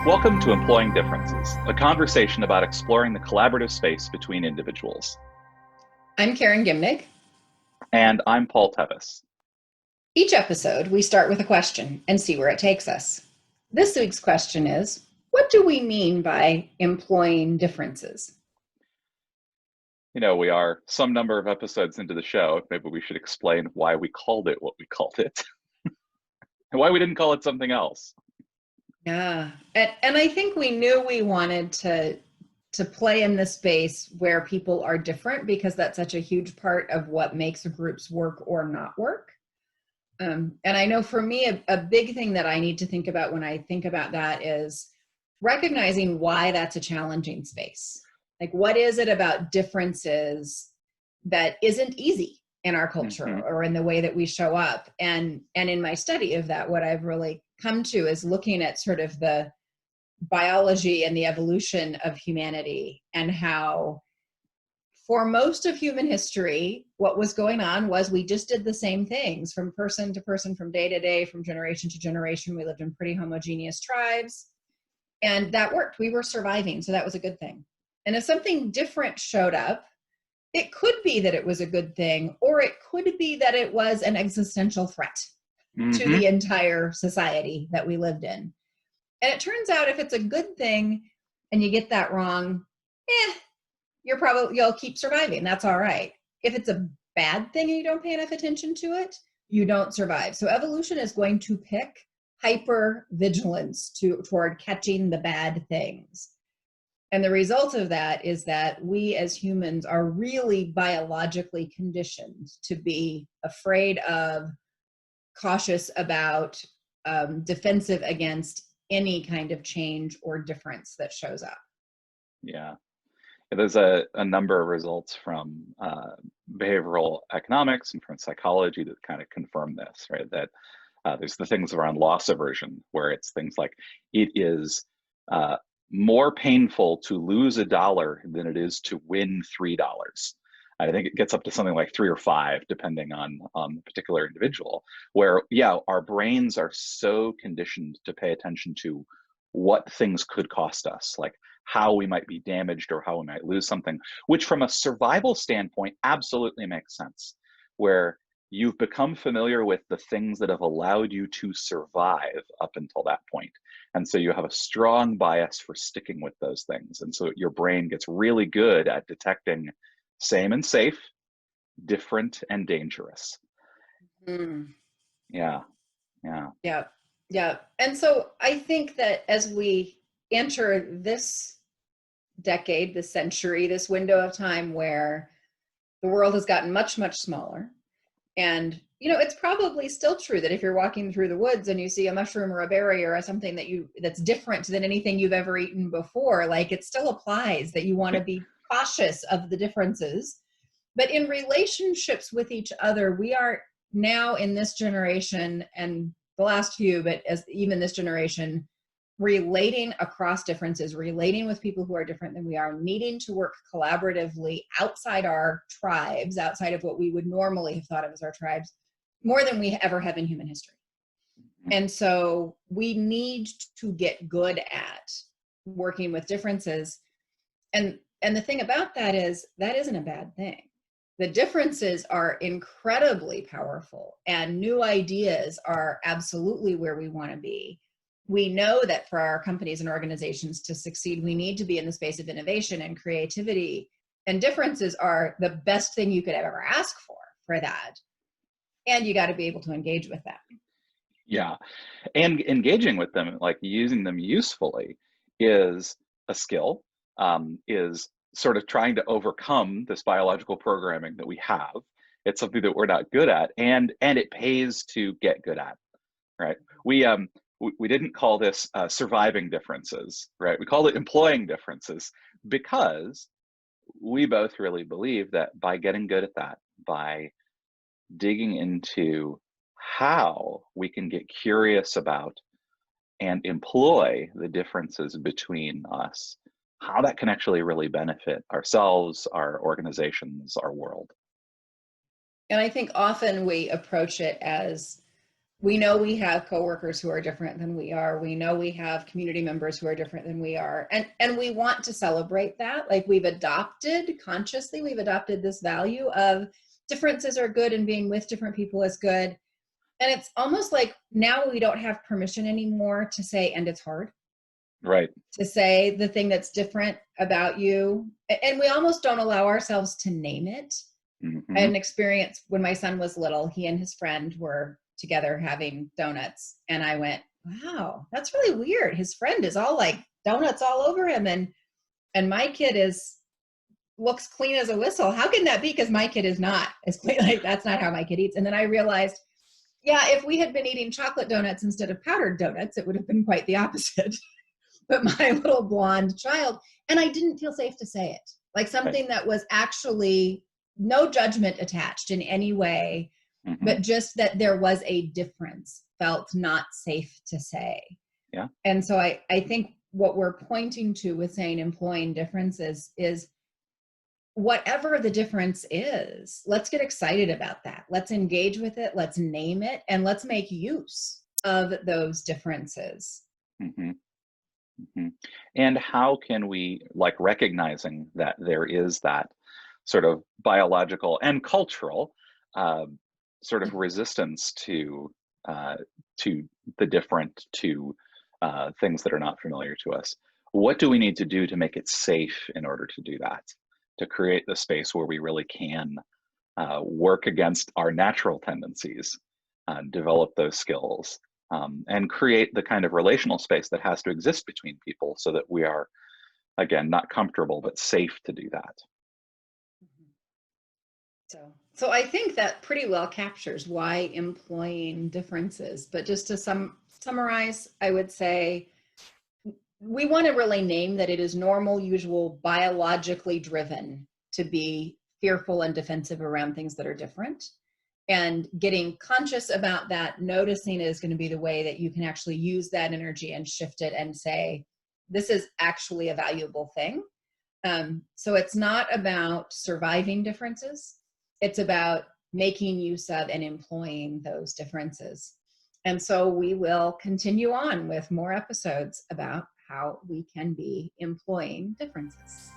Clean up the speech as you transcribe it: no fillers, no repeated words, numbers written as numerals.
Welcome to Employing Differences, a conversation about exploring the collaborative space between individuals. I'm Karen Gimnig. And I'm Paul Tevis. Each episode, we start with a question and see where it takes us. This week's question is, what do we mean by employing differences? We are some number of episodes into the show. Maybe we should explain why we called it what we called it and why we didn't call it something else. Yeah, and I think we knew we wanted to play in the space where people are different because that's such a huge part of what makes groups work or not work. And I know for me, a big thing that I need to think about when I think about that is recognizing why that's a challenging space. Like, what is it about differences that isn't easy in our culture or in the way that we show up? And in my study of that, what I've really come to is looking at sort of the biology and the evolution of humanity and how for most of human history, what was going on was we just did the same things from person to person, from day to day, from generation to generation. We lived in pretty homogeneous tribes, and that worked. We were surviving, so that was a good thing. And if something different showed up, it could be that it was a good thing, or it could be that it was an existential threat to the entire society that we lived in. And it turns out if it's a good thing and you get that wrong, you'll keep surviving. That's all right. If it's a bad thing and you don't pay enough attention to it, you don't survive. So evolution is going to pick hyper vigilance toward catching the bad things. And the result of that is that we as humans are really biologically conditioned to be afraid of, cautious about, defensive against any kind of change or difference that shows up. Yeah. There's a number of results from behavioral economics and from psychology that kind of confirm this, right? That there's the things around loss aversion, where it's things like it is more painful to lose $1 than it is to win $3. I think it gets up to something like 3 or 5, depending on the particular individual, where, yeah, our brains are so conditioned to pay attention to what things could cost us, like how we might be damaged or how we might lose something, which from a survival standpoint absolutely makes sense, where you've become familiar with the things that have allowed you to survive up until that point. And so you have a strong bias for sticking with those things. And so your brain gets really good at detecting same and safe, different and dangerous. Mm. Yeah, yeah. Yeah, yeah. And so I think that as we enter this decade, this century, this window of time where the world has gotten much, much smaller. And, it's probably still true that if you're walking through the woods and you see a mushroom or a berry or something that's different than anything you've ever eaten before, like it still applies that you want to be cautious of the differences. But in relationships with each other, we are now in this generation and the last few, but as even this generation, relating across differences, relating with people who are different than we are, needing to work collaboratively outside our tribes, outside of what we would normally have thought of as our tribes, more than we ever have in human history. And so we need to get good at working with differences. And the thing about that isn't a bad thing. The differences are incredibly powerful, and new ideas are absolutely where we want to be. We know that for our companies and organizations to succeed, we need to be in the space of innovation and creativity, and differences are the best thing you could ever ask for that. And you got to be able to engage with them. Yeah. And engaging with them, like using them usefully, is a skill, is sort of trying to overcome this biological programming that we have. It's something that we're not good at, and it pays to get good at, right? We didn't call this surviving differences, right? We called it employing differences because we both really believe that by getting good at that, by digging into how we can get curious about and employ the differences between us, how that can actually really benefit ourselves, our organizations, our world. And I think often we approach it as We know we have coworkers who are different than we are. We know we have community members who are different than we are. And we want to celebrate that. Like consciously, we've adopted this value of differences are good and being with different people is good. And it's almost like now we don't have permission anymore to say, and it's hard. Right. To say the thing that's different about you. And we almost don't allow ourselves to name it. Mm-hmm. I had an experience when my son was little. He and his friend were together having donuts. And I went, wow, that's really weird. His friend is all like donuts all over him. And my kid looks clean as a whistle. How can that be? Because my kid is not as clean. Like, that's not how my kid eats. And then I realized, yeah, if we had been eating chocolate donuts instead of powdered donuts, it would have been quite the opposite. But my little blonde child, and I didn't feel safe to say it. Like something that was actually no judgment attached in any way, Mm-hmm. but just that there was a difference felt not safe to say. Yeah. And so I think what we're pointing to with saying employing differences is whatever the difference is, let's get excited about that. Let's engage with it. Let's name it, and let's make use of those differences. Mm-hmm. Mm-hmm. And how can we, like, recognizing that there is that sort of biological and cultural sort of resistance to the different, to things that are not familiar to us. What do we need to do to make it safe in order to do that? To create the space where we really can work against our natural tendencies, develop those skills, and create the kind of relational space that has to exist between people so that we are, again, not comfortable, but safe to do that. So I think that pretty well captures why employing differences. But just to summarize, I would say we want to really name that it is normal, usual, biologically driven to be fearful and defensive around things that are different. And getting conscious about that, noticing is going to be the way that you can actually use that energy and shift it and say, this is actually a valuable thing. So it's not about surviving differences. It's about making use of and employing those differences. And so we will continue on with more episodes about how we can be employing differences.